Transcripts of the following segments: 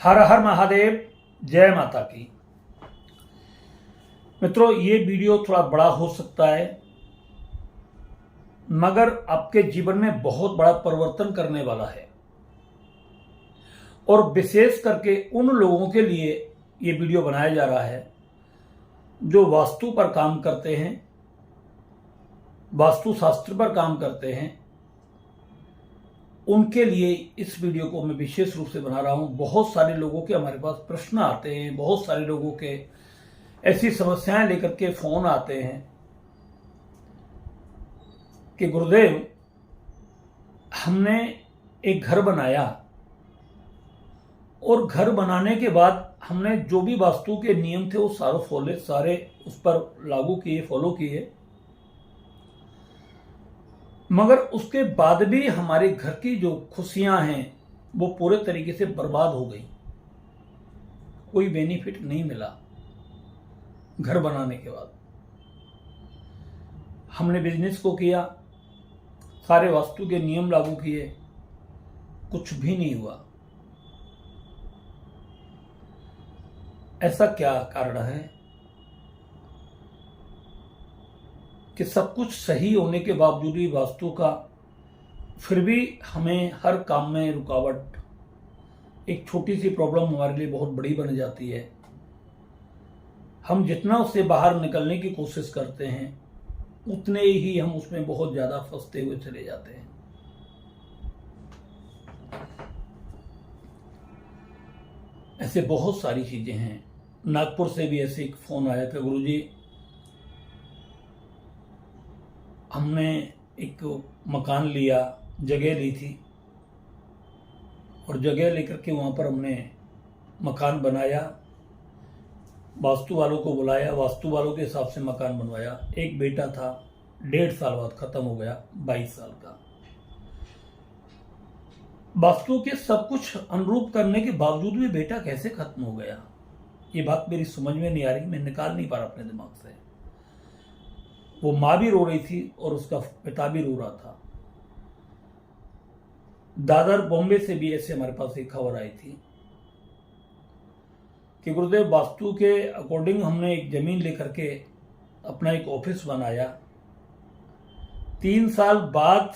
हर हर महादेव, जय माता की। मित्रों, ये वीडियो थोड़ा बड़ा हो सकता है, मगर आपके जीवन में बहुत बड़ा परिवर्तन करने वाला है और विशेष करके उन लोगों के लिए ये वीडियो बनाया जा रहा है जो वास्तु पर काम करते हैं, वास्तु शास्त्र पर काम करते हैं। उनके लिए इस वीडियो को मैं विशेष रूप से बना रहा हूं। बहुत सारे लोगों के हमारे पास प्रश्न आते हैं, बहुत सारे लोगों के ऐसी समस्याएं लेकर के फोन आते हैं कि गुरुदेव, हमने एक घर बनाया और घर बनाने के बाद हमने जो भी वास्तु के नियम थे वो सारे उस पर लागू किए, फॉलो किए, मगर उसके बाद भी हमारे घर की जो खुशियां हैं वो पूरे तरीके से बर्बाद हो गई। कोई बेनिफिट नहीं मिला। घर बनाने के बाद हमने बिजनेस को किया, सारे वास्तु के नियम लागू किए, कुछ भी नहीं हुआ। ऐसा क्या कारण है कि सब कुछ सही होने के बावजूद भी वास्तु का फिर भी हमें हर काम में रुकावट, एक छोटी सी प्रॉब्लम हमारे लिए बहुत बड़ी बन जाती है। हम जितना उससे बाहर निकलने की कोशिश करते हैं उतने ही हम उसमें बहुत ज्यादा फंसते हुए चले जाते हैं। ऐसे बहुत सारी चीजें हैं। नागपुर से भी ऐसे एक फोन आया था, गुरुजी हमने एक मकान लिया, जगह ली थी और जगह लेकर के वहां पर हमने मकान बनाया, वास्तु वालों को बुलाया, वास्तु वालों के हिसाब से मकान बनवाया। एक बेटा था, 1.5 साल बाद खत्म हो गया, 22 साल का। वास्तु के सब कुछ अनुरूप करने के बावजूद भी बेटा कैसे खत्म हो गया, ये बात मेरी समझ में नहीं आ रही। मैं निकाल नहीं पा रहा अपने दिमाग से। वो माँ भी रो रही थी और उसका पिता भी रो रहा था। दादर बॉम्बे से भी ऐसे हमारे पास एक खबर आई थी कि गुरुदेव, वास्तु के अकॉर्डिंग हमने एक जमीन लेकर के अपना एक ऑफिस बनाया, 3 साल बाद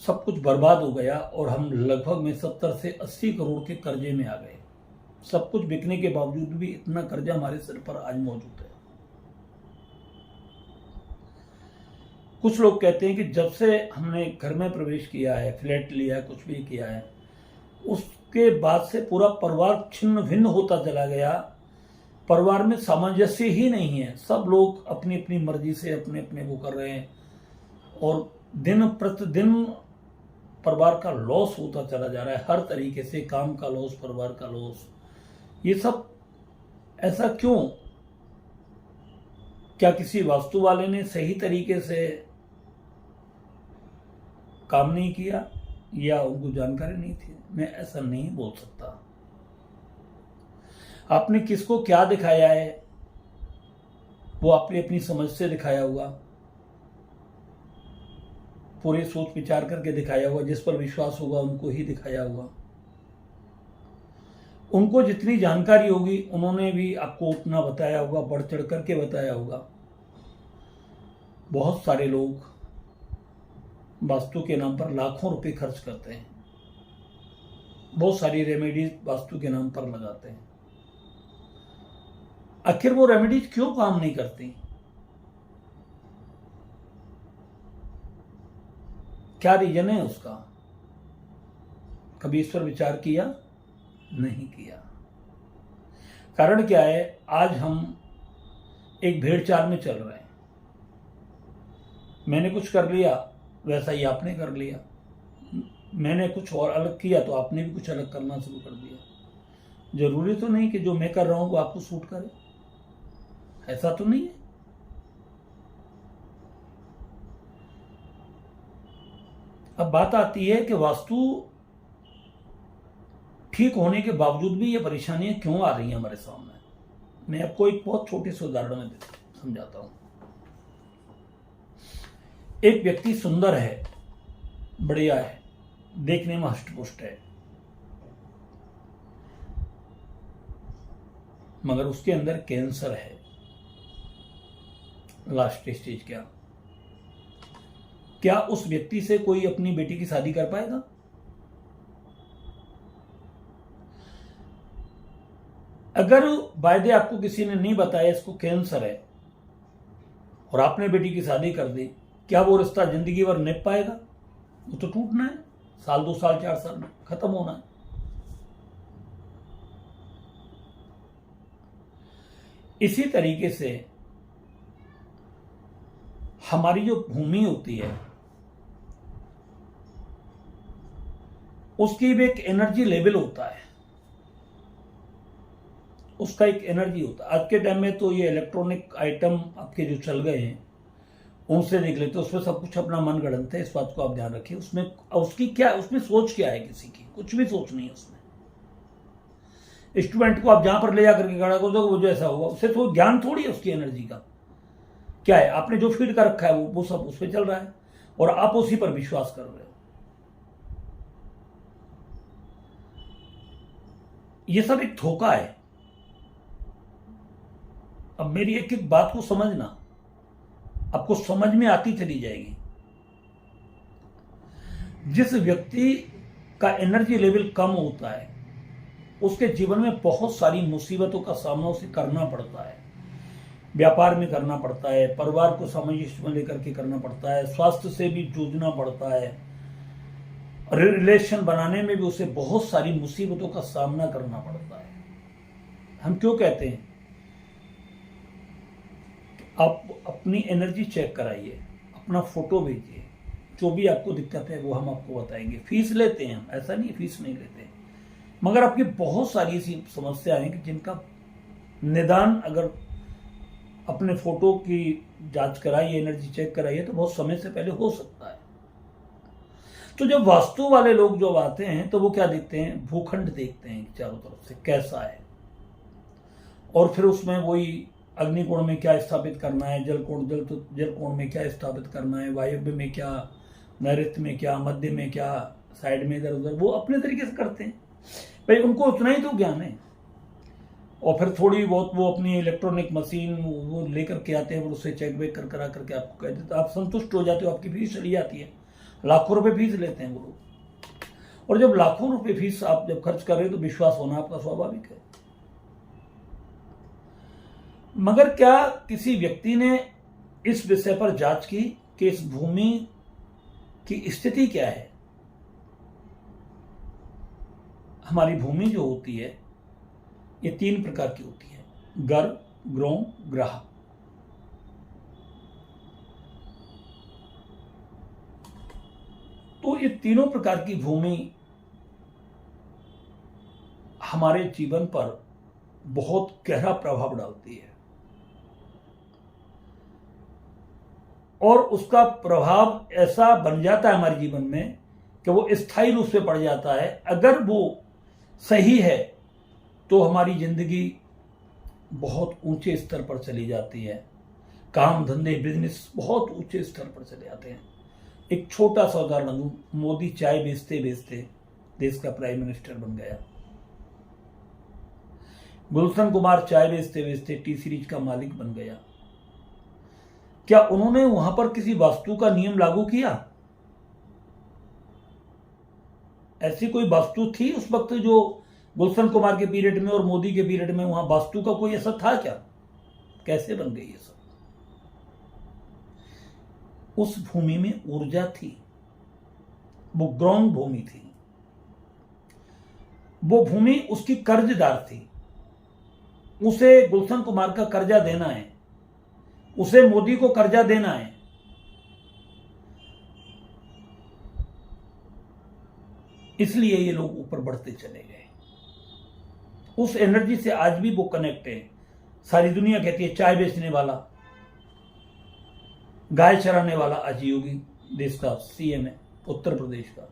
सब कुछ बर्बाद हो गया और हम लगभग में 70 से 80 करोड़ के कर्जे में आ गए। सब कुछ बिकने के बावजूद भी इतना कर्जा हमारे सिर पर आज मौजूद है। कुछ लोग कहते हैं कि जब से हमने घर में प्रवेश किया है, फ्लैट लिया है, कुछ भी किया है, उसके बाद से पूरा परिवार छिन्न भिन्न होता चला गया। परिवार में सामंजस्य ही नहीं है। सब लोग अपनी अपनी मर्जी से अपने अपने वो कर रहे हैं और दिन प्रतिदिन परिवार का लॉस होता चला जा रहा है। हर तरीके से काम का लॉस, परिवार का लॉस। ये सब ऐसा क्यों? क्या किसी वास्तु वाले ने सही तरीके से काम नहीं किया या उनको जानकारी नहीं थी? मैं ऐसा नहीं बोल सकता। आपने किसको क्या दिखाया है वो आपने अपनी समझ से दिखाया होगा, पूरे सोच विचार करके दिखाया होगा। जिस पर विश्वास होगा उनको ही दिखाया होगा। उनको जितनी जानकारी होगी उन्होंने भी आपको उतना बताया होगा, बढ़ चढ़ करके बताया होगा। बहुत सारे लोग वास्तु के नाम पर लाखों रुपए खर्च करते हैं, बहुत सारी रेमेडीज वास्तु के नाम पर लगाते हैं। आखिर वो रेमेडीज क्यों काम नहीं करती? क्या रीजन है उसका? कभी इस पर विचार किया? नहीं किया। कारण क्या है? आज हम एक भेड़ चाल में चल रहे हैं। मैंने कुछ कर लिया, वैसा ही आपने कर लिया। मैंने कुछ और अलग किया तो आपने भी कुछ अलग करना शुरू कर दिया। जरूरी तो नहीं कि जो मैं कर रहा हूं वो आपको सूट करे, ऐसा तो नहीं है। अब बात आती है कि वास्तु ठीक होने के बावजूद भी ये परेशानियां क्यों आ रही हैं हमारे सामने। मैं आपको एक बहुत छोटे से उदाहरण में समझाता हूं। एक व्यक्ति सुंदर है, बढ़िया है, देखने में हष्टपुष्ट है, मगर उसके अंदर कैंसर है, लास्ट स्टेज। क्या उस व्यक्ति से कोई अपनी बेटी की शादी कर पाएगा? अगर वायदे आपको किसी ने नहीं बताया इसको कैंसर है और आपने बेटी की शादी कर दी, क्या वो रिश्ता जिंदगी भर निभ पाएगा? वो तो टूटना है, साल 2 साल 4 साल में खत्म होना है। इसी तरीके से हमारी जो भूमि होती है उसकी भी एक एनर्जी लेवल होता है, उसका एक एनर्जी होता है। आज के टाइम में तो ये इलेक्ट्रॉनिक आइटम आपके जो चल गए हैं उनसे देख लेते, उसमें सब कुछ अपना मन गढ़ंत है, इस बात को आप ध्यान रखिए। उसमें उसकी क्या, उसमें सोच क्या है किसी की? कुछ भी सोच नहीं है उसमें। स्टूडेंट को आप जहां पर ले जाकर के खड़ा कर दो वो जो ऐसा होगा, उससे तो ज्ञान थोड़ी है उसकी एनर्जी का। क्या है, आपने जो फीड कर रखा है वो सब उस पर चल रहा है और आप उसी पर विश्वास कर रहे हो। ये सब एक धोखा है। अब मेरी एक एक बात को समझना, आपको समझ में आती चली जाएगी। जिस व्यक्ति का एनर्जी लेवल कम होता है उसके जीवन में बहुत सारी मुसीबतों का सामना उसे करना पड़ता है। व्यापार में करना पड़ता है, परिवार को सामंजस्य में लेकर के करना पड़ता है, स्वास्थ्य से भी जूझना पड़ता है, रिलेशन बनाने में भी उसे बहुत सारी मुसीबतों का सामना करना पड़ता है। हम क्यों कहते हैं आप अपनी एनर्जी चेक कराइए, अपना फोटो भेजिए, जो भी आपको दिक्कत है वो हम आपको बताएंगे। फीस लेते हैं हम, ऐसा नहीं फीस नहीं लेते, मगर आपकी बहुत सारी ऐसी समस्याएं हैं कि जिनका निदान अगर अपने फोटो की जांच कराइए, एनर्जी चेक कराइए तो बहुत समय से पहले हो सकता है। तो जब वास्तु वाले लोग जो आते हैं तो वो क्या देखते हैं, भूखंड देखते हैं चारों तरफ से कैसा है, और फिर उसमें वही अग्निकोण में क्या स्थापित करना है, जल कोण में क्या स्थापित करना है, वायव्य में क्या, नैऋत्य में क्या, मध्य में क्या, साइड में इधर उधर, वो अपने तरीके से करते हैं भाई, उनको उतना ही तो ज्ञान है। और फिर थोड़ी बहुत वो अपनी इलेक्ट्रॉनिक मशीन वो लेकर के आते हैं, उससे चेक वेक करा करके आपको कह देते, आप संतुष्ट हो जाते हो, आपकी फीस चली जाती है। लाखों रुपए फीस लेते हैं वो लोग, और जब लाखों रुपए फीस आप जब खर्च कर रहे हो तो विश्वास होना आपका स्वाभाविक है। मगर क्या किसी व्यक्ति ने इस विषय पर जांच की कि इस भूमि की स्थिति क्या है? हमारी भूमि जो होती है ये 3 प्रकार की होती है, गर्भ, ग्रोम, ग्रह। तो ये तीनों प्रकार की भूमि हमारे जीवन पर बहुत गहरा प्रभाव डालती है, और उसका प्रभाव ऐसा बन जाता है हमारे जीवन में कि वो स्थायी रूप से पड़ जाता है। अगर वो सही है तो हमारी जिंदगी बहुत ऊंचे स्तर पर चली जाती है, काम धंधे बिजनेस बहुत ऊंचे स्तर पर चले जाते हैं। एक छोटा सा उदाहरण दूं, मोदी चाय बेचते बेचते देश का प्राइम मिनिस्टर बन गया। गुलशन कुमार चाय बेचते बेचते टी सीरीज का मालिक बन गया। क्या उन्होंने वहां पर किसी वास्तु का नियम लागू किया? ऐसी कोई वास्तु थी उस वक्त जो गुलशन कुमार के पीरियड में और मोदी के पीरियड में वहां वास्तु का कोई ऐसा था क्या? कैसे बन गई ये सब? उस भूमि में ऊर्जा थी, वो ग्राउंड भूमि थी, वो भूमि उसकी कर्जदार थी। उसे गुलशन कुमार का कर्जा देना है, उसे मोदी को कर्जा देना है। इसलिए ये लोग ऊपर बढ़ते चले गए। उस एनर्जी से आज भी वो कनेक्ट है। सारी दुनिया कहती है चाय बेचने वाला, गाय चराने वाला आज योगी देश का सीएम है, उत्तर प्रदेश का,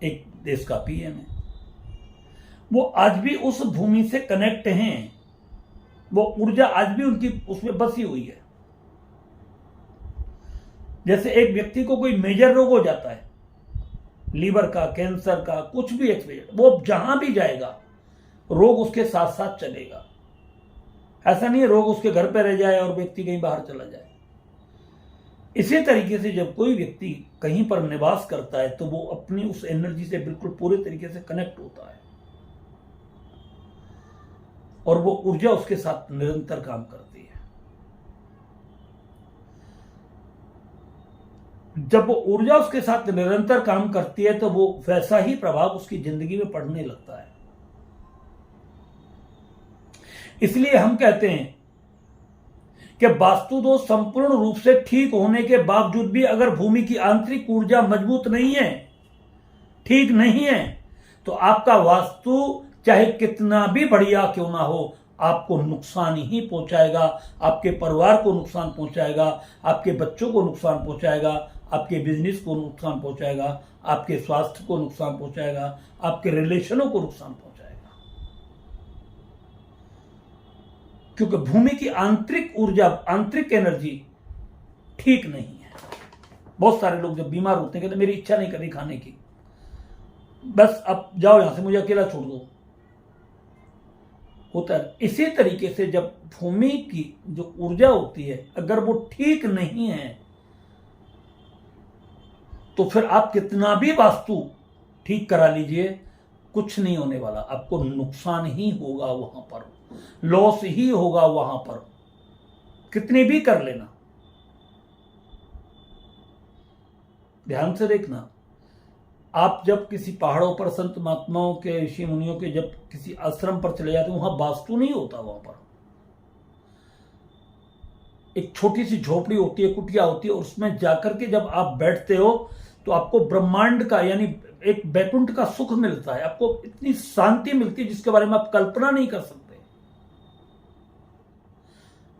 एक देश का पीएम है। वो आज भी उस भूमि से कनेक्ट हैं, वो ऊर्जा आज भी उनकी उसमें बसी हुई है। जैसे एक व्यक्ति को कोई मेजर रोग हो जाता है, लीवर का, कैंसर का, कुछ भी एक्सपेक्ट, वो जहां भी जाएगा रोग उसके साथ साथ चलेगा। ऐसा नहीं है रोग उसके घर पे रह जाए और व्यक्ति कहीं बाहर चला जाए। इसी तरीके से जब कोई व्यक्ति कहीं पर निवास करता है तो वो अपनी उस एनर्जी से बिल्कुल पूरे तरीके से कनेक्ट होता है और वो ऊर्जा उसके साथ निरंतर काम करती है। जब वो ऊर्जा उसके साथ निरंतर काम करती है तो वो वैसा ही प्रभाव उसकी जिंदगी में पड़ने लगता है। इसलिए हम कहते हैं कि वास्तु दोष संपूर्ण रूप से ठीक होने के बावजूद भी अगर भूमि की आंतरिक ऊर्जा मजबूत नहीं है, ठीक नहीं है, तो आपका वास्तु चाहे कितना भी बढ़िया क्यों ना हो, आपको नुकसान ही पहुंचाएगा। आपके परिवार को नुकसान पहुंचाएगा, आपके बच्चों को नुकसान पहुंचाएगा, आपके बिजनेस को नुकसान पहुंचाएगा, आपके स्वास्थ्य को नुकसान पहुंचाएगा, आपके रिलेशनों को नुकसान पहुंचाएगा। क्योंकि भूमि की आंतरिक ऊर्जा, आंतरिक एनर्जी ठीक नहीं है। बहुत सारे लोग जब बीमार होते हैं कहते मेरी इच्छा नहीं कर रही खाने की, बस अब जाओ यहां से, मुझे अकेला छोड़ दो, होता है। इसी तरीके से जब भूमि की जो ऊर्जा होती है अगर वो ठीक नहीं है तो फिर आप कितना भी वास्तु ठीक करा लीजिए, कुछ नहीं होने वाला। आपको नुकसान ही होगा, वहां पर लॉस ही होगा। वहां पर कितनी भी कर लेना, ध्यान से देखना। आप जब किसी पहाड़ों पर संत महात्माओं के, ऋषि मुनियों के जब किसी आश्रम पर चले जाते हैं, वहां वास्तु नहीं होता। वहां पर एक छोटी सी झोपड़ी होती है, कुटिया होती है, और उसमें जाकर के जब आप बैठते हो तो आपको ब्रह्मांड का यानी एक बैकुंठ का सुख मिलता है। आपको इतनी शांति मिलती है जिसके बारे में आप कल्पना नहीं कर सकते।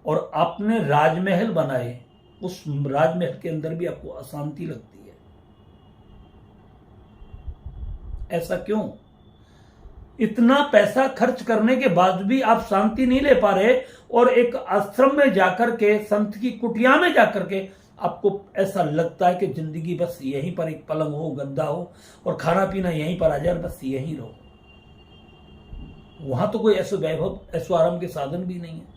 और आपने राजमहल बनाए, उस राजमहल के अंदर भी आपको अशांति लगती है। ऐसा क्यों? इतना पैसा खर्च करने के बाद भी आप शांति नहीं ले पा रहे, और एक आश्रम में जाकर के, संत की कुटिया में जाकर के आपको ऐसा लगता है कि जिंदगी बस यहीं पर एक पलंग हो, गद्दा हो और खाना पीना यहीं पर आ जाए, बस यहीं रहो। वहां तो कोई ऐसे वैभव, ऐसो आराम के साधन भी नहीं है।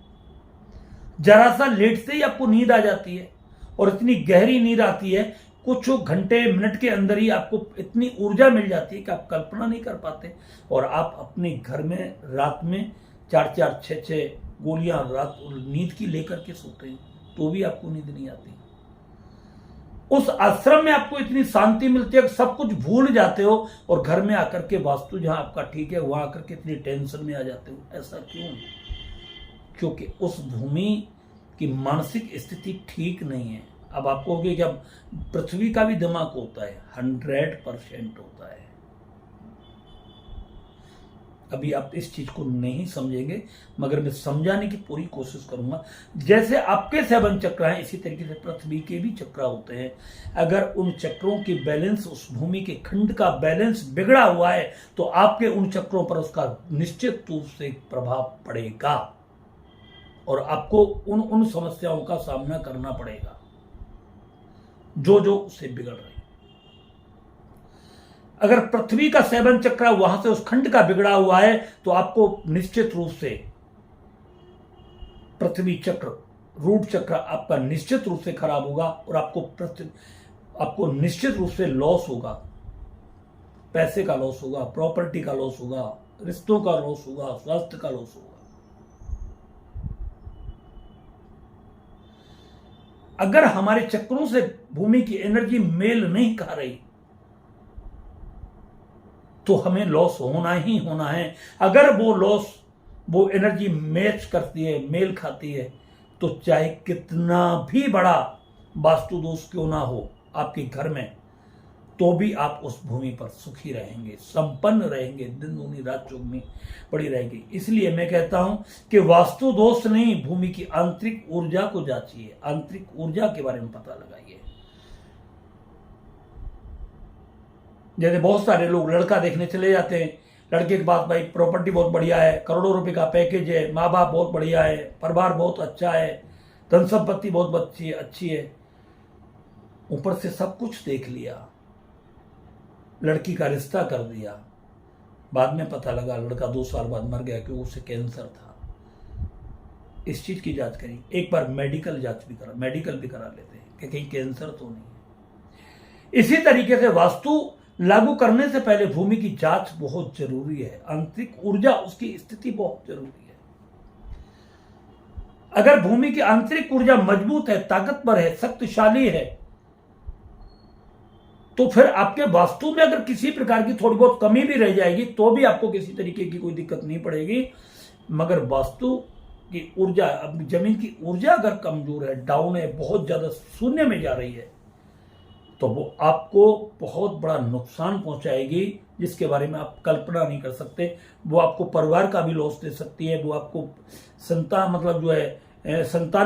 जरा सा लेटते ही आपको नींद आ जाती है, और इतनी गहरी नींद आती है, कुछ घंटे मिनट के अंदर ही आपको इतनी ऊर्जा मिल जाती है कि आप कल्पना नहीं कर पाते। और आप अपने घर में रात में 4-4, 6-6 गोलियां रात नींद की लेकर के सोते हैं, तो भी आपको नींद नहीं आती। उस आश्रम में आपको इतनी शांति मिलती है कि सब कुछ भूल जाते हो, और घर में आकर के वास्तु जहां आपका ठीक है वहां आकर के इतनी टेंशन में आ जाते हो। ऐसा क्यों? क्योंकि उस भूमि की मानसिक स्थिति ठीक नहीं है। अब आप कहोगे कि अब पृथ्वी का भी दिमाग होता है, 100% होता है। अभी आप इस चीज को नहीं समझेंगे, मगर मैं समझाने की पूरी कोशिश करूंगा। जैसे आपके 7 चक्र हैं, इसी तरीके से पृथ्वी के भी चक्र होते हैं। अगर उन चक्रों की बैलेंस, उस भूमि के खंड का बैलेंस बिगड़ा हुआ है तो आपके उन चक्रों पर उसका निश्चित रूप से प्रभाव पड़ेगा, और आपको उन समस्याओं का सामना करना पड़ेगा जो उससे बिगड़ रही। अगर पृथ्वी का 7 चक्र वहां से उस खंड का बिगड़ा हुआ है तो आपको निश्चित रूप से पृथ्वी चक्र, रूट चक्र आपका निश्चित रूप से खराब होगा, और आपको निश्चित रूप से लॉस होगा। पैसे का लॉस होगा, प्रॉपर्टी का लॉस होगा, रिश्तों का लॉस होगा, स्वास्थ्य का लॉस होगा। अगर हमारे चक्रों से भूमि की एनर्जी मेल नहीं खा रही तो हमें लॉस होना ही होना है। अगर वो एनर्जी मैच करती है, मेल खाती है, तो चाहे कितना भी बड़ा वास्तु दोष क्यों ना हो आपके घर में, तो भी आप उस भूमि पर सुखी रहेंगे, संपन्न रहेंगे, दिन दूनी रात चौगुनी पड़ी रहेगी। इसलिए मैं कहता हूं कि वास्तु दोष नहीं, भूमि की आंतरिक ऊर्जा को जांचिए, आंतरिक ऊर्जा के बारे में पता लगाइए। जैसे बहुत सारे लोग लड़का देखने चले जाते हैं, लड़के के पास भाई प्रॉपर्टी बहुत बढ़िया है, करोड़ों रुपए का पैकेज है, माँ बाप बहुत बढ़िया है, परिवार बहुत अच्छा है, धन संपत्ति बहुत अच्छी है, ऊपर से सब कुछ देख लिया, लड़की का रिश्ता कर दिया, बाद में पता लगा लड़का 2 साल बाद मर गया क्योंकि उसे कैंसर था। इस चीज की जांच करी, एक बार मेडिकल भी करा लेते हैं कि कहीं कैंसर तो नहीं है। इसी तरीके से वास्तु लागू करने से पहले भूमि की जांच बहुत जरूरी है। आंतरिक ऊर्जा, उसकी स्थिति बहुत जरूरी है। अगर भूमि की आंतरिक ऊर्जा मजबूत है, ताकतवर है, शक्तिशाली है, तो फिर आपके वास्तु में अगर किसी प्रकार की थोड़ी बहुत कमी भी रह जाएगी तो भी आपको किसी तरीके की कोई दिक्कत नहीं पड़ेगी। मगर वास्तु की ऊर्जा, अपनी जमीन की ऊर्जा अगर कमजोर है, डाउन है, बहुत ज्यादा शून्य में जा रही है, तो वो आपको बहुत बड़ा नुकसान पहुंचाएगी, जिसके बारे में आप कल्पना नहीं कर सकते। वो आपको परिवार का भी लॉस दे सकती है, वो आपको संतान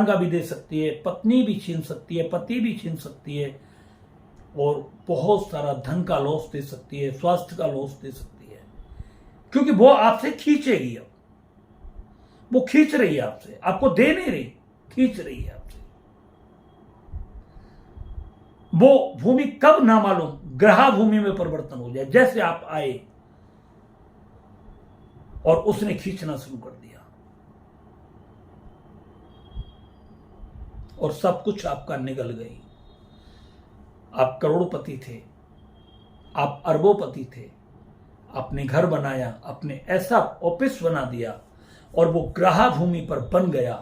का भी दे सकती है, पत्नी भी छीन सकती है, पति भी छीन सकती है, और बहुत सारा धन का लॉस दे सकती है, स्वास्थ्य का लॉस दे सकती है, क्योंकि वो आपसे खींचेगी। अब वो खींच रही है आपसे, आपको दे नहीं रही, खींच रही है आपसे। वो भूमि कब ना मालूम ग्रह भूमि में परिवर्तन हो जाए, जैसे आप आए और उसने खींचना शुरू कर दिया और सब कुछ आपका निगल गई। आप करोड़पति थे, आप अरबोपति थे, आपने घर बनाया, आपने ऐसा ऑफिस बना दिया और वो ग्रह भूमि पर बन गया,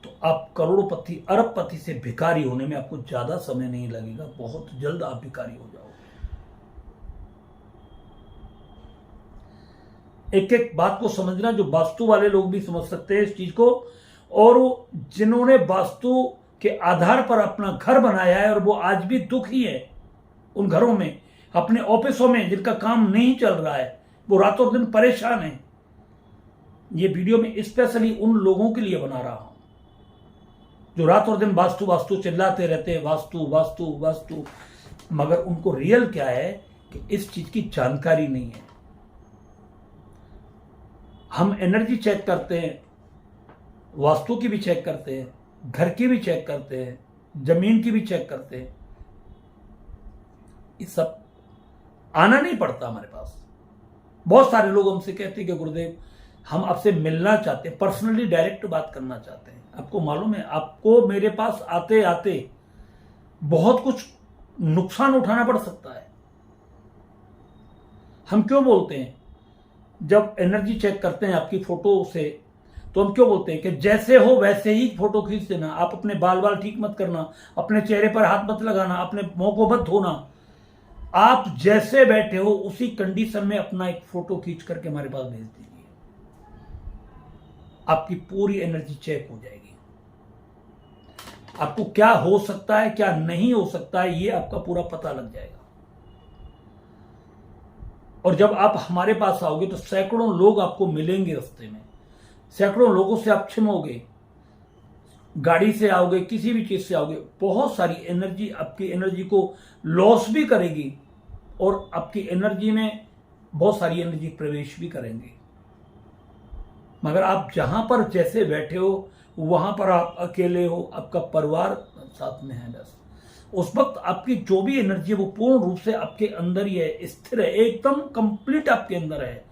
तो आप करोड़पति अरबपति से भिखारी होने में आपको ज्यादा समय नहीं लगेगा, बहुत जल्द आप भिखारी हो जाओगे। एक एक बात को समझना, जो वास्तु वाले लोग भी समझ सकते हैं इस चीज को, और जिन्होंने वास्तु के आधार पर अपना घर बनाया है और वो आज भी दुखी है उन घरों में, अपने ऑफिसों में जिनका काम नहीं चल रहा है, वो रातों दिन परेशान है। ये वीडियो में स्पेशली उन लोगों के लिए बना रहा हूं जो रात और दिन वास्तु वास्तु चिल्लाते रहते हैं, वास्तु वास्तु वास्तु, मगर उनको रियल क्या है कि इस चीज की जानकारी नहीं है। हम एनर्जी चेक करते हैं, वास्तु की भी चेक करते हैं, घर की भी चेक करते हैं, जमीन की भी चेक करते हैं, ये सब आना नहीं पड़ता हमारे पास। बहुत सारे लोग हमसे कहते हैं कि गुरुदेव हम आपसे मिलना चाहते हैं, पर्सनली डायरेक्ट बात करना चाहते हैं। आपको मालूम है, आपको मेरे पास आते आते बहुत कुछ नुकसान उठाना पड़ सकता है। हम क्यों बोलते हैं, जब एनर्जी चेक करते हैं आपकी फोटो से, तो हम क्यों बोलते हैं कि जैसे हो वैसे ही फोटो खींच देना, आप अपने बाल ठीक मत करना, अपने चेहरे पर हाथ मत लगाना, अपने मुंह को मत धोना, आप जैसे बैठे हो उसी कंडीशन में अपना एक फोटो खींच करके हमारे पास भेज दीजिए, आपकी पूरी एनर्जी चेक हो जाएगी। आपको क्या हो सकता है, क्या नहीं हो सकता है, ये आपका पूरा पता लग जाएगा। और जब आप हमारे पास आओगे तो सैकड़ों लोग आपको मिलेंगे रास्ते में, सैकड़ों लोगों से आप छिमोगे, गाड़ी से आओगे, किसी भी चीज से आओगे, बहुत सारी एनर्जी आपकी एनर्जी को लॉस भी करेगी और आपकी एनर्जी में बहुत सारी एनर्जी प्रवेश भी करेंगे। मगर आप जहां पर जैसे बैठे हो वहां पर आप अकेले हो, आपका परिवार साथ में है, बस उस वक्त आपकी जो भी एनर्जी है वो पूर्ण रूप से आपके अंदर ही है, स्थिर है, एकदम कंप्लीट आपके अंदर है।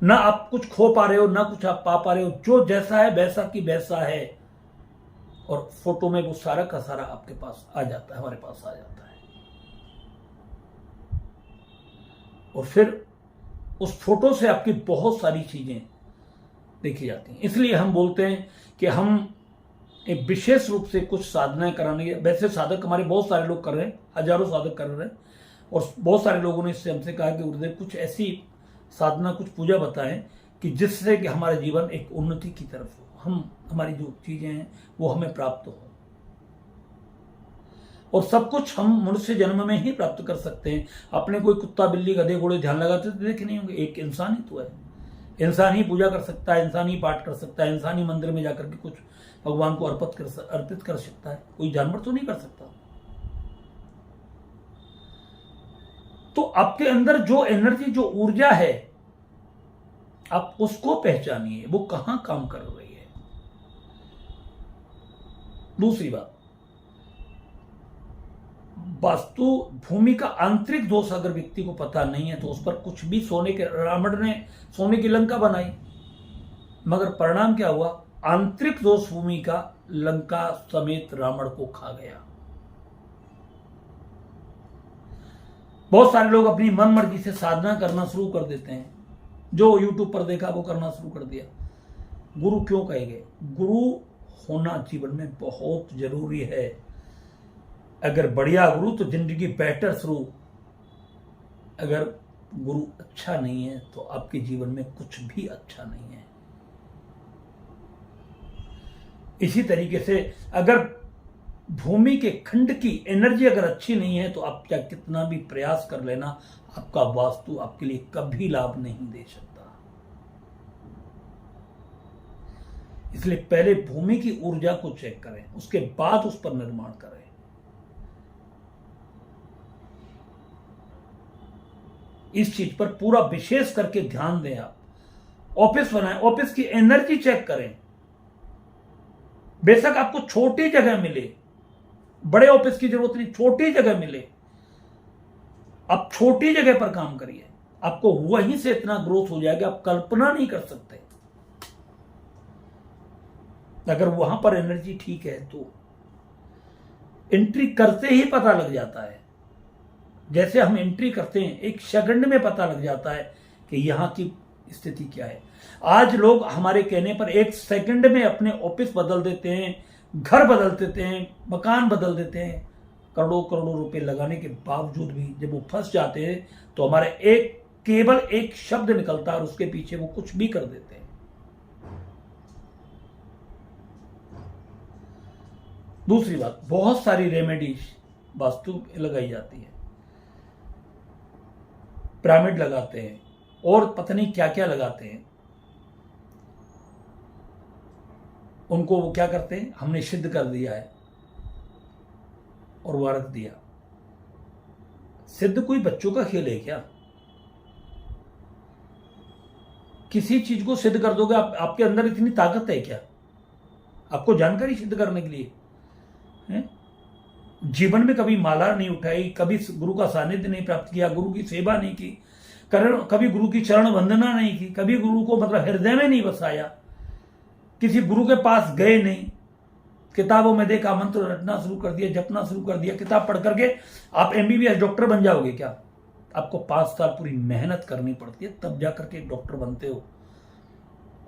ना आप कुछ खो पा रहे हो, ना कुछ आप पा पा रहे हो, जो जैसा है वैसा की वैसा है। और फोटो में वो सारा का सारा आपके पास आ जाता है, हमारे पास आ जाता है, और फिर उस फोटो से आपकी बहुत सारी चीजें देखी जाती हैं। इसलिए हम बोलते हैं कि हम एक विशेष रूप से कुछ साधनाएं कराने के, वैसे साधक हमारे बहुत सारे लोग कर रहे हैं, हजारों साधक कर रहे हैं, और बहुत सारे लोगों ने इससे हमसे कहा कि गुरुदेव कुछ ऐसी साधना, कुछ पूजा बताएं कि जिससे कि हमारा जीवन एक उन्नति की तरफ हो, हमारी जो चीजें हैं वो हमें प्राप्त हो। और सब कुछ हम मनुष्य जन्म में ही प्राप्त कर सकते हैं। अपने कोई कुत्ता बिल्ली गधे घोड़े ध्यान लगाते तो देखे नहीं होंगे, एक इंसान ही तो है, इंसान ही पूजा कर सकता है, इंसान ही पाठ कर सकता है, इंसान ही मंदिर में जाकर के कुछ भगवान को अर्पित कर सकता है, कोई जानवर तो नहीं कर सकता। तो आपके अंदर जो एनर्जी, जो ऊर्जा है, आप उसको पहचानिए, वो कहां काम कर रही है। दूसरी बात, वास्तु भूमि का आंतरिक दोष अगर व्यक्ति को पता नहीं है तो उस पर कुछ भी रावण ने सोने की लंका बनाई, मगर परिणाम क्या हुआ, आंतरिक दोष भूमि का लंका समेत रावण को खा गया। बहुत सारे लोग अपनी मन मर्जी से साधना करना शुरू कर देते हैं, जो यूट्यूब पर देखा वो करना शुरू कर दिया। गुरु क्यों कहे गए? गुरु होना जीवन में बहुत जरूरी है। अगर बढ़िया गुरु तो जिंदगी बेटर शुरू, अगर गुरु अच्छा नहीं है तो आपके जीवन में कुछ भी अच्छा नहीं है। इसी तरीके से अगर भूमि के खंड की एनर्जी अगर अच्छी नहीं है तो आप क्या कितना भी प्रयास कर लेना, आपका वास्तु आपके लिए कभी लाभ नहीं दे सकता। इसलिए पहले भूमि की ऊर्जा को चेक करें, उसके बाद उस पर निर्माण करें। इस चीज पर पूरा विशेष करके ध्यान दें। आप ऑफिस बनाएं, ऑफिस की एनर्जी चेक करें। बेशक आपको छोटी जगह मिले, बड़े ऑफिस की जरूरत नहीं, छोटी जगह मिले, आप छोटी जगह पर काम करिए, आपको वहीं से इतना ग्रोथ हो जाएगा आप कल्पना नहीं कर सकते। अगर वहां पर एनर्जी ठीक है तो एंट्री करते ही पता लग जाता है। जैसे हम एंट्री करते हैं एक सेकंड में पता लग जाता है कि यहां की स्थिति क्या है। आज लोग हमारे कहने पर एक सेकंड में अपने ऑफिस बदल देते हैं, घर बदल देते हैं, मकान बदल देते हैं। करोड़ों करोड़ों रुपए लगाने के बावजूद भी जब वो फंस जाते हैं तो हमारे केवल एक शब्द निकलता है और उसके पीछे वो कुछ भी कर देते हैं। दूसरी बात, बहुत सारी रेमेडीज वास्तु लगाई जाती है, पिरामिड लगाते हैं और पता नहीं क्या क्या लगाते हैं। उनको वो क्या करते हैं, हमने सिद्ध कर दिया है और वो रख दिया। सिद्ध कोई बच्चों का खेल है क्या? किसी चीज को सिद्ध कर दोगे आपके अंदर इतनी ताकत है क्या आपको जानकारी सिद्ध करने के लिए? जीवन में कभी माला नहीं उठाई, कभी गुरु का सानिध्य नहीं प्राप्त किया, गुरु की सेवा नहीं की, कभी गुरु की चरण वंदना नहीं की, कभी गुरु को मतलब हृदय में नहीं बसाया, किसी गुरु के पास गए नहीं, किताबों में देखा, मंत्र रटना शुरू कर दिया, जपना शुरू कर दिया। किताब पढ़ करके आप एमबीबीएस डॉक्टर बन जाओगे क्या? आपको 5 साल पूरी मेहनत करनी पड़ती है, तब जाकर के डॉक्टर बनते हो।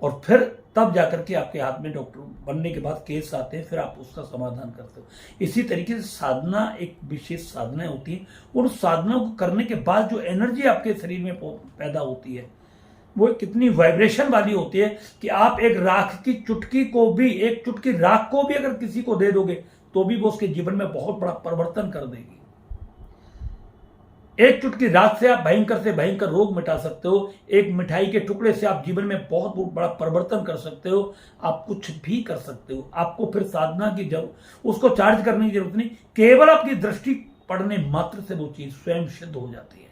और फिर तब जाकर के आपके हाथ में डॉक्टर बनने के बाद केस आते हैं, फिर आप उसका समाधान करते हो। इसी तरीके से साधना एक विशेष साधना होती है, और उस साधना को करने के बाद जो एनर्जी आपके शरीर में पैदा होती है वो कितनी वाइब्रेशन वाली होती है कि आप एक राख की चुटकी को भी, एक चुटकी राख को भी अगर किसी को दे दोगे तो भी वो उसके जीवन में बहुत बड़ा परिवर्तन कर देगी। एक चुटकी राख से आप भयंकर से भयंकर रोग मिटा सकते हो। एक मिठाई के टुकड़े से आप जीवन में बहुत बड़ा परिवर्तन कर सकते हो। आप कुछ भी कर सकते हो। आपको फिर साधना की जरूरत, उसको चार्ज करने की जरूरत नहीं, केवल आपकी दृष्टि पड़ने मात्र से वो चीज स्वयं सिद्ध हो जाती है।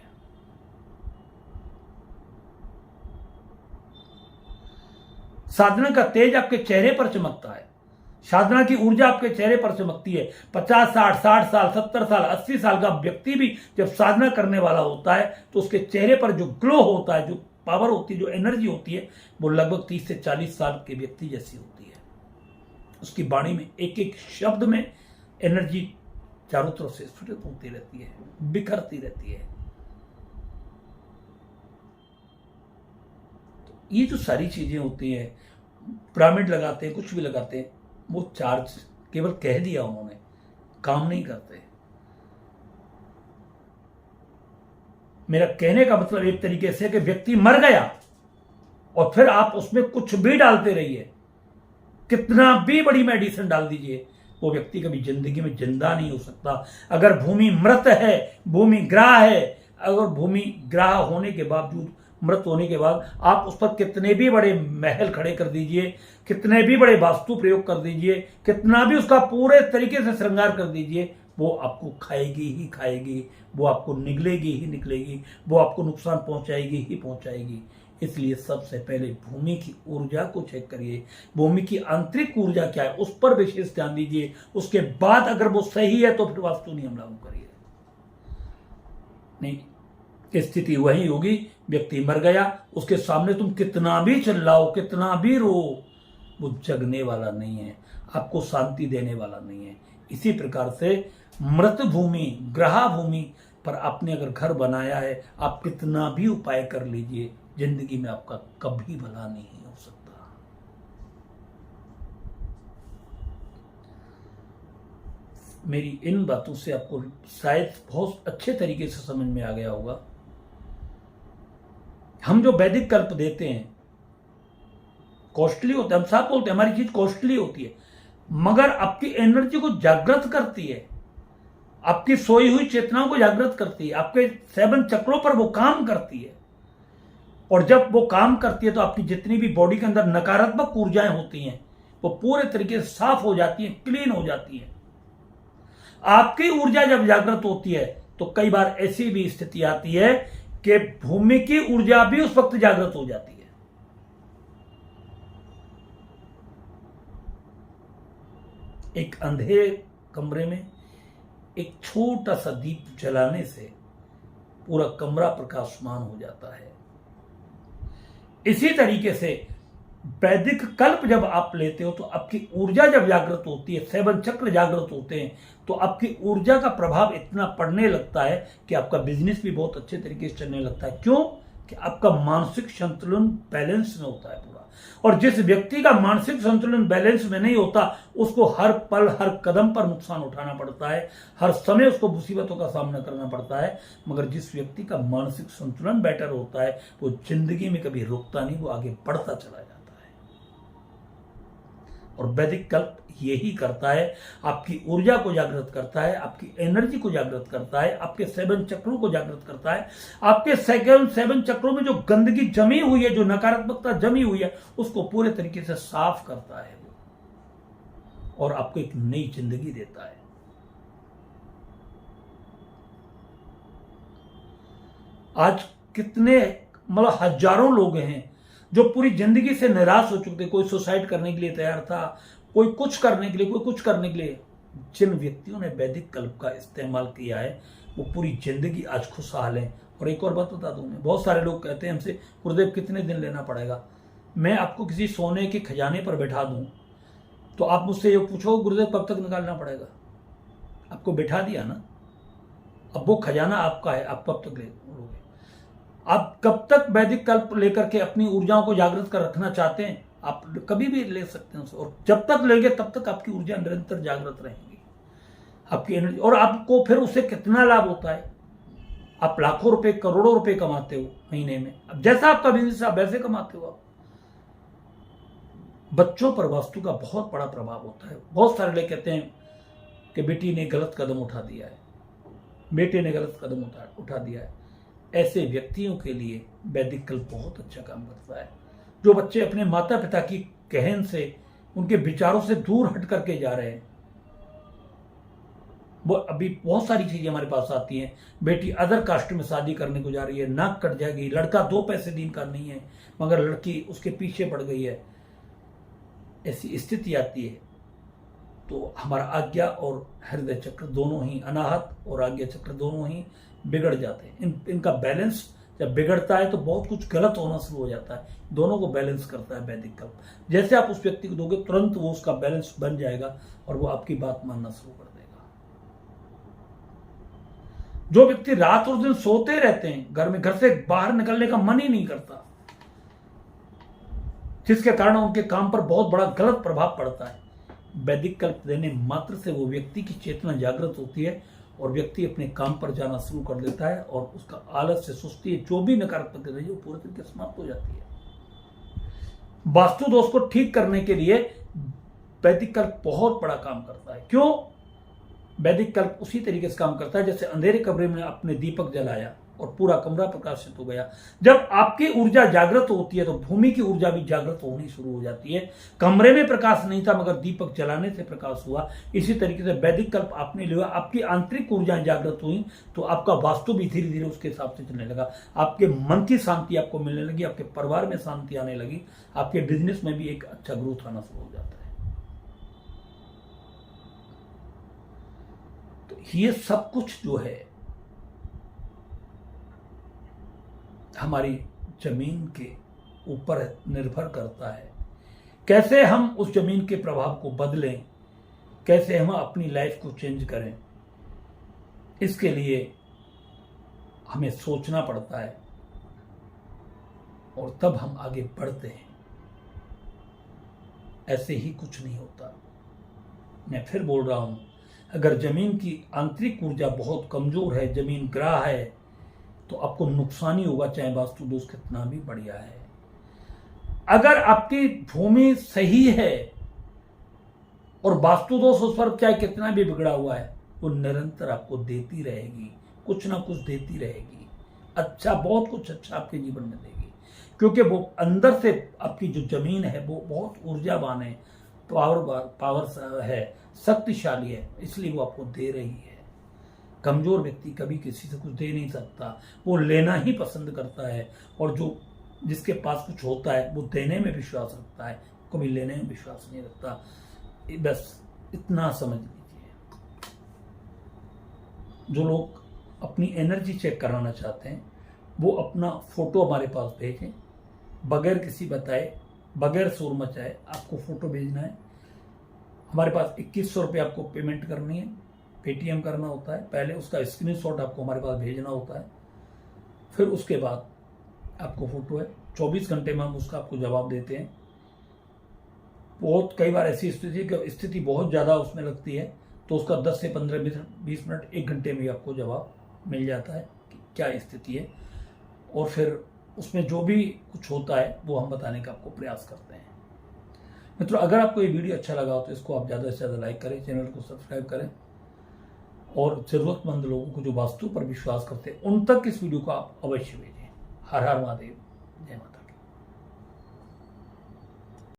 साधना का तेज आपके चेहरे पर चमकता है, साधना की ऊर्जा आपके चेहरे पर चमकती है। 50, 60 साल, 70 साल, 80 साल का व्यक्ति भी जब साधना करने वाला होता है तो उसके चेहरे पर जो ग्लो होता है, जो पावर होती है, जो एनर्जी होती है, वो लगभग 30 से 40 साल के व्यक्ति जैसी होती है। उसकी वाणी में एक एक शब्द में एनर्जी चारों तरफ से स्फुटित होती रहती है, बिखरती रहती है। तो ये जो सारी चीजें होती हैं, पिरामिड लगाते हैं, कुछ भी लगाते हैं, वो चार्ज केवल कह दिया उन्होंने, काम नहीं करते। मेरा कहने का मतलब एक तरीके से कि व्यक्ति मर गया और फिर आप उसमें कुछ भी डालते रहिए, कितना भी बड़ी मेडिसिन डाल दीजिए, वो व्यक्ति कभी जिंदगी में जिंदा नहीं हो सकता। अगर भूमि मृत है, भूमि ग्रह है, अगर भूमि ग्रह होने के बावजूद, मृत होने के बाद आप उस पर कितने भी बड़े महल खड़े कर दीजिए, कितने भी बड़े वास्तु प्रयोग कर दीजिए, कितना भी उसका पूरे तरीके से श्रृंगार कर दीजिए, वो आपको खाएगी ही खाएगी, वो आपको निगलेगी ही निकलेगी, वो आपको नुकसान पहुंचाएगी ही पहुंचाएगी। इसलिए सबसे पहले भूमि की ऊर्जा को चेक करिए, भूमि की आंतरिक ऊर्जा क्या है उस पर विशेष ध्यान दीजिए। उसके बाद अगर वो सही है तो फिर वास्तु नियम लागू करिए। नहीं, स्थिति वही होगी, व्यक्ति मर गया, उसके सामने तुम कितना भी चिल्लाओ, कितना भी रो, वो जगने वाला नहीं है, आपको शांति देने वाला नहीं है। इसी प्रकार से मृत भूमि, ग्रह भूमि पर आपने अगर घर बनाया है, आप कितना भी उपाय कर लीजिए, जिंदगी में आपका कभी भला नहीं हो सकता। मेरी इन बातों से आपको शायद बहुत अच्छे तरीके से समझ में आ गया होगा। हम जो वैदिक कल्प देते हैं कॉस्टली होता है, हम साफ बोलते हैं हमारी चीज कॉस्टली होती है, मगर आपकी एनर्जी को जागृत करती है, आपकी सोई हुई चेतनाओं को जागृत करती है, आपके 7 चक्रों पर वो काम करती है। और जब वो काम करती है तो आपकी जितनी भी बॉडी के अंदर नकारात्मक ऊर्जाएं होती हैं वो पूरे तरीके से साफ हो जाती हैं, क्लीन हो जाती हैं। आपकी ऊर्जा जब जागृत होती है तो कई बार ऐसी भी स्थिति आती है कि भूमि की ऊर्जा भी उस वक्त जागृत हो जाती है। एक अंधेरे कमरे में एक छोटा सा दीप जलाने से पूरा कमरा प्रकाशमान हो जाता है। इसी तरीके से वैदिक कल्प जब आप लेते हो तो आपकी ऊर्जा जब जागृत होती है, 7 चक्र जागृत होते हैं, तो आपकी ऊर्जा का प्रभाव इतना पड़ने लगता है कि आपका बिजनेस भी बहुत अच्छे तरीके से चलने लगता है। क्यों? कि आपका मानसिक संतुलन बैलेंस में होता है पूरा। और जिस व्यक्ति का मानसिक संतुलन बैलेंस में नहीं होता उसको हर पल हर कदम पर नुकसान उठाना पड़ता है, हर समय उसको मुसीबतों का सामना करना पड़ता है। मगर जिस व्यक्ति का मानसिक संतुलन बेटर होता है वो जिंदगी में कभी रुकता नहीं, वो आगे बढ़ता चला जाता है। और वैदिक कल्प यही करता है, आपकी ऊर्जा को जागृत करता है, आपकी एनर्जी को जागृत करता है, आपके 7 चक्रों को जागृत करता है, आपके 7 चक्रों में जो गंदगी जमी हुई है, जो नकारात्मकता जमी हुई है, उसको पूरे तरीके से साफ करता है और आपको एक नई जिंदगी देता है। आज कितने मतलब हजारों लोग हैं जो पूरी जिंदगी से निराश हो चुके थे। कोई सुसाइड करने के लिए तैयार था, कोई कुछ करने के लिए, कोई कुछ करने के लिए। जिन व्यक्तियों ने वैदिक कल्प का इस्तेमाल किया है वो पूरी जिंदगी आज खुशहाल हैं। और एक और बात बता दूं मैं, बहुत सारे लोग कहते हैं हमसे गुरुदेव कितने दिन लेना पड़ेगा। मैं आपको किसी सोने के खजाने पर बैठा दूं तो आप मुझसे ये पूछो गुरुदेव कब तक निकालना पड़ेगा। आपको बैठा दिया ना, अब वो खजाना आपका है, आप कब तक लोगे। आप कब तक वैदिक कल्प लेकर के अपनी ऊर्जाओं को जागृत कर रखना चाहते हैं, आप कभी भी ले सकते हैं उसे। और जब तक लेंगे तब तक आपकी ऊर्जा निरंतर जागृत रहेगी, आपकी एनर्जी। और आपको फिर उससे कितना लाभ होता है, आप लाखों रुपए करोड़ों रुपए कमाते हो महीने में। अब जैसा आपका बिजनेस आप वैसे कमाते हो। आप बच्चों पर वास्तु का बहुत बड़ा प्रभाव होता है। बहुत सारे लोग कहते हैं कि बेटी ने गलत कदम उठा दिया है, बेटे ने गलत कदम उठा दिया है। ऐसे व्यक्तियों के लिए वैदिक कल्प बहुत अच्छा काम करता है। जो बच्चे अपने माता पिता की कहन से, उनके विचारों से दूर हट करके जा रहे हैं, वो अभी बहुत सारी चीजें हमारे पास आती हैं। बेटी अदर कास्ट में शादी करने को जा रही है, नाक कट जाएगी, लड़का 2 पैसे दिन का नहीं है मगर लड़की उसके पीछे पड़ गई है, ऐसी स्थिति आती है। तो हमारा आज्ञा और हृदय चक्र दोनों ही, अनाहत और आज्ञा चक्र दोनों ही बिगड़ जाते हैं। इनका बैलेंस जब बिगड़ता है तो बहुत कुछ गलत होना शुरू हो जाता है। दोनों को बैलेंस करता है वैदिक कल्प। जैसे आप उस व्यक्ति को दोगे तुरंत वो उसका बैलेंस बन जाएगा और वो आपकी बात मानना शुरू कर देगा। जो व्यक्ति रात और दिन सोते रहते हैं, घर से बाहर निकलने का मन ही नहीं करता, जिसके कारण उनके काम पर बहुत बड़ा गलत प्रभाव पड़ता है, वैदिक कल्प देने मात्र से वो व्यक्ति की चेतना जागृत होती है और व्यक्ति अपने काम पर जाना शुरू कर देता है और उसका आलस्य, सुस्ती, जो भी नकारात्मक रही है वो पूरी तरीके से समाप्त हो जाती है। वास्तु दोष को ठीक करने के लिए वैदिक कल्प बहुत बड़ा काम करता है। क्यों? वैदिक कल्प उसी तरीके से काम करता है जैसे अंधेरे कमरे में आपने दीपक जलाया और पूरा कमरा प्रकाशित हो गया। जब आपकी ऊर्जा जागृत होती है तो भूमि की ऊर्जा भी जागृत होनी शुरू हो जाती है। कमरे में प्रकाश नहीं था मगर दीपक जलाने से प्रकाश हुआ। इसी तरीके से वैदिक कल्प आपने लिया, आपकी आंतरिक ऊर्जाएं जागृत हुई तो आपका वास्तु भी धीरे धीरे उसके हिसाब से चलने लगा। आपके मन की शांति आपको मिलने लगी, आपके परिवार में शांति आने लगी, आपके बिजनेस में भी एक अच्छा ग्रोथ आना शुरू हो जाता है। तो ये सब कुछ जो है हमारी जमीन के ऊपर निर्भर करता है कैसे हम उस जमीन के प्रभाव को बदलें, कैसे हम अपनी लाइफ को चेंज करें, इसके लिए हमें सोचना पड़ता है और तब हम आगे बढ़ते हैं। ऐसे ही कुछ नहीं होता। मैं फिर बोल रहा हूं, अगर जमीन की आंतरिक ऊर्जा बहुत कमजोर है, जमीन ग्रह है, तो आपको नुकसान ही होगा, चाहे वास्तु दोष कितना भी बढ़िया है। अगर आपकी भूमि सही है और वास्तु दोष उस पर चाहे कितना भी बिगड़ा हुआ है, वो निरंतर आपको देती रहेगी, कुछ ना कुछ देती रहेगी, अच्छा, बहुत कुछ अच्छा आपके जीवन में देगी, क्योंकि वो अंदर से आपकी जो जमीन है वो बहुत ऊर्जावान है, पावर है, शक्तिशाली है, इसलिए वो आपको दे रही है। कमजोर व्यक्ति कभी किसी से कुछ दे नहीं सकता, वो लेना ही पसंद करता है, और जो जिसके पास कुछ होता है वो देने में विश्वास रखता है, कभी लेने में विश्वास नहीं रखता। बस इतना समझ लीजिए। जो लोग अपनी एनर्जी चेक कराना चाहते हैं वो अपना फोटो हमारे पास भेजें, बगैर किसी बताए, बगैर शोर मचाए आपको फोटो भेजना है। हमारे पास 2100 रुपये आपको पेमेंट करनी है, पेटीएम करना होता है। पहले उसका स्क्रीनशॉट आपको हमारे पास भेजना होता है, फिर उसके बाद आपको फोटो है, 24 घंटे में हम उसका आपको जवाब देते हैं। बहुत कई बार ऐसी स्थिति बहुत ज़्यादा उसमें लगती है, तो उसका 10 से 15-20 मिनट 1 घंटे में आपको जवाब मिल जाता है कि क्या स्थिति है, और फिर उसमें जो भी कुछ होता है वो हम बताने का आपको प्रयास करते हैं। मित्रों, अगर आपको ये वीडियो अच्छा लगा हो तो इसको आप ज़्यादा से ज़्यादा लाइक करें, चैनल को सब्सक्राइब करें, और ज़रूरतमंद लोगों को जो वास्तु पर विश्वास करते हैं उन तक इस वीडियो को आप अवश्य भेजें। हर हर महादेव, जय माता।